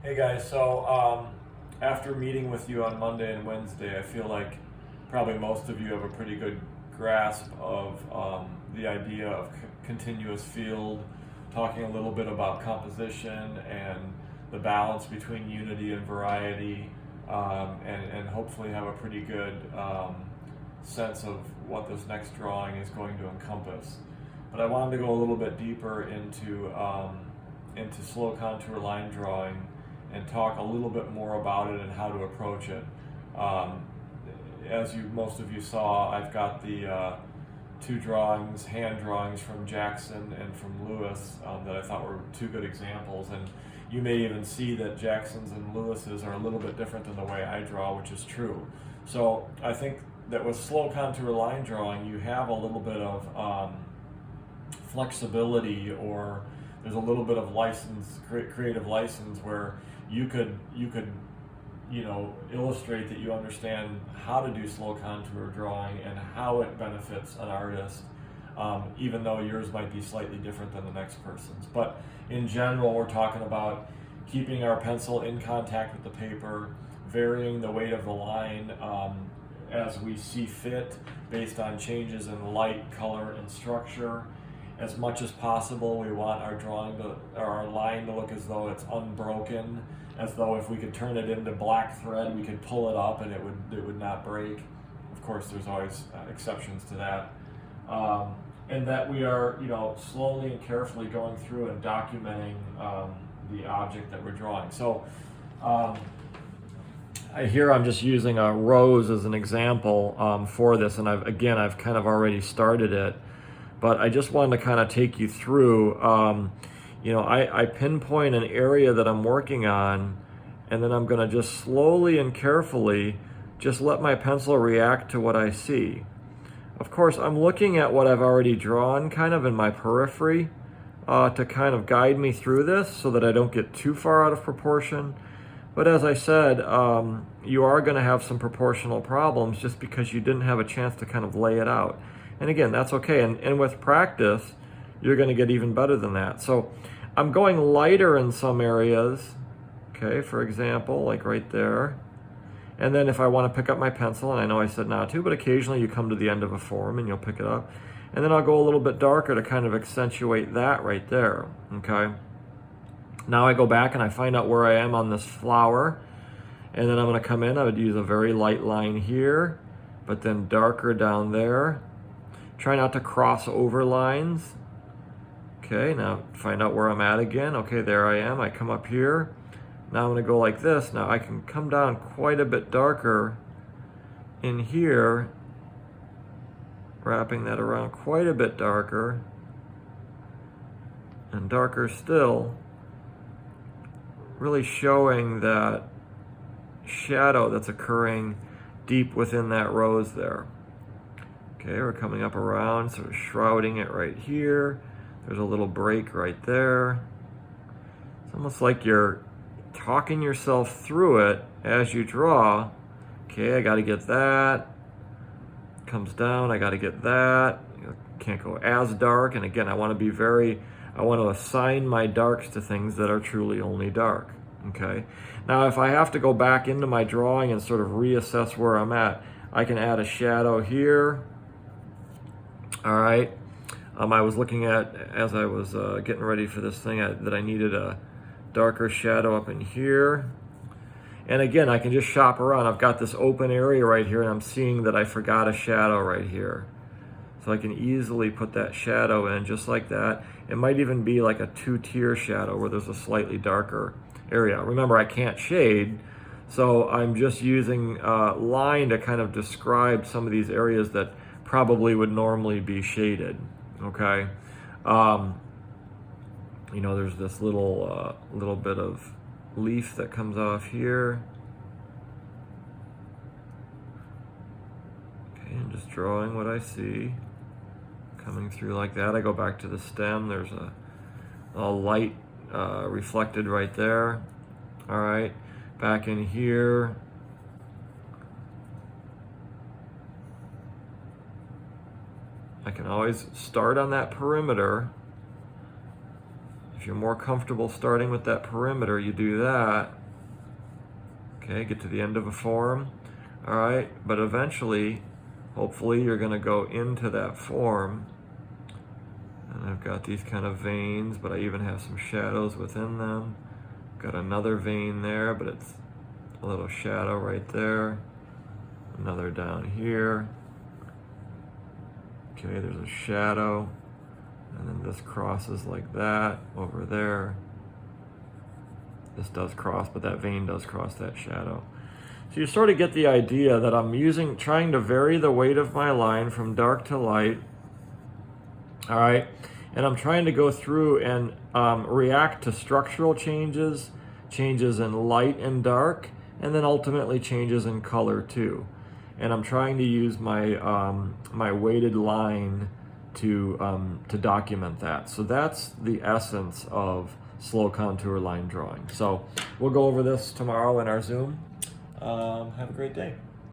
Hey guys, after meeting with you on Monday and Wednesday, I feel like probably most of you have a pretty good grasp of the idea of continuous field, talking a little bit about composition and the balance between unity and variety, and hopefully have a pretty good sense of what this next drawing is going to encompass. But I wanted to go a little bit deeper into slow contour line drawing and talk a little bit more about it and how to approach it. Um, as most of you saw, I've got the two drawings, hand drawings from Jackson and from Lewis that I thought were two good examples. And you may even see that Jackson's and Lewis's are a little bit different than the way I draw, which is true. So I think that with slow contour line drawing, you have a little bit of flexibility, or there's a little bit of creative license, where you could illustrate that you understand how to do slow contour drawing and how it benefits an artist, even though yours might be slightly different than the next person's. But in general, we're talking about keeping our pencil in contact with the paper, varying the weight of the line as we see fit based on changes in light, color, and structure. As much as possible, we want our line to look as though it's unbroken, as though if we could turn it into black thread, we could pull it up and it would not break. Of course, there's always exceptions to that. And that we are, slowly and carefully going through and documenting the object that we're drawing. So here I'm just using a rose as an example for this, and I've kind of already started it. But I just wanted to kind of take you through, I pinpoint an area that I'm working on, and then I'm going to just slowly and carefully just let my pencil react to what I see. Of course, I'm looking at what I've already drawn kind of in my periphery to kind of guide me through this so that I don't get too far out of proportion. But as I said, you are going to have some proportional problems just because you didn't have a chance to kind of lay it out. And again, that's okay. And with practice, you're going to get even better than that. So I'm going lighter in some areas, okay, for example, like right there. And then if I want to pick up my pencil, and I know I said not to, but occasionally you come to the end of a form and you'll pick it up. And then I'll go a little bit darker to kind of accentuate that right there, okay? Now I go back and I find out where I am on this flower. And then I'm going to come in. I would use a very light line here, but then darker down there. Try not to cross over lines. Okay, now find out where I'm at again. Okay, there I am. I come up here. Now I'm going to go like this. Now I can come down quite a bit darker in here, wrapping that around quite a bit darker, and darker still, really showing that shadow that's occurring deep within that rose there. Okay, we're coming up around, sort of shrouding it right here. There's a little break right there. It's almost like you're talking yourself through it as you draw. Okay, I got to get that. Comes down, I got to get that. Can't go as dark. And again, I want to assign my darks to things that are truly only dark. Okay, now if I have to go back into my drawing and sort of reassess where I'm at, I can add a shadow here. All right. I was looking at, as I was getting ready for this thing, that I needed a darker shadow up in here. And again, I can just shop around. I've got this open area right here, and I'm seeing that I forgot a shadow right here. So I can easily put that shadow in just like that. It might even be like a two-tier shadow where there's a slightly darker area. Remember, I can't shade, so I'm just using line to kind of describe some of these areas that probably would normally be shaded, okay? There's this little bit of leaf that comes off here. Okay, and just drawing what I see, coming through like that. I go back to the stem. There's a light reflected right there. All right, back in here. I can always start on that perimeter If you're more comfortable starting with that perimeter, you do that. Okay, get to the end of a form. All right, but eventually, hopefully you're gonna go into that form. And I've got these kind of veins, but I even have some shadows within them. Got another vein there, but it's a little shadow right there. Another down here. Okay, there's a shadow. And then this crosses like that over there. This does cross, but that vein does cross that shadow. So you sort of get the idea that I'm trying to vary the weight of my line from dark to light. All right, and I'm trying to go through and react to structural changes, changes in light and dark, and then ultimately changes in color too. And I'm trying to use my my weighted line to document that. So that's the essence of slow contour line drawing. So we'll go over this tomorrow in our Zoom. Have a great day.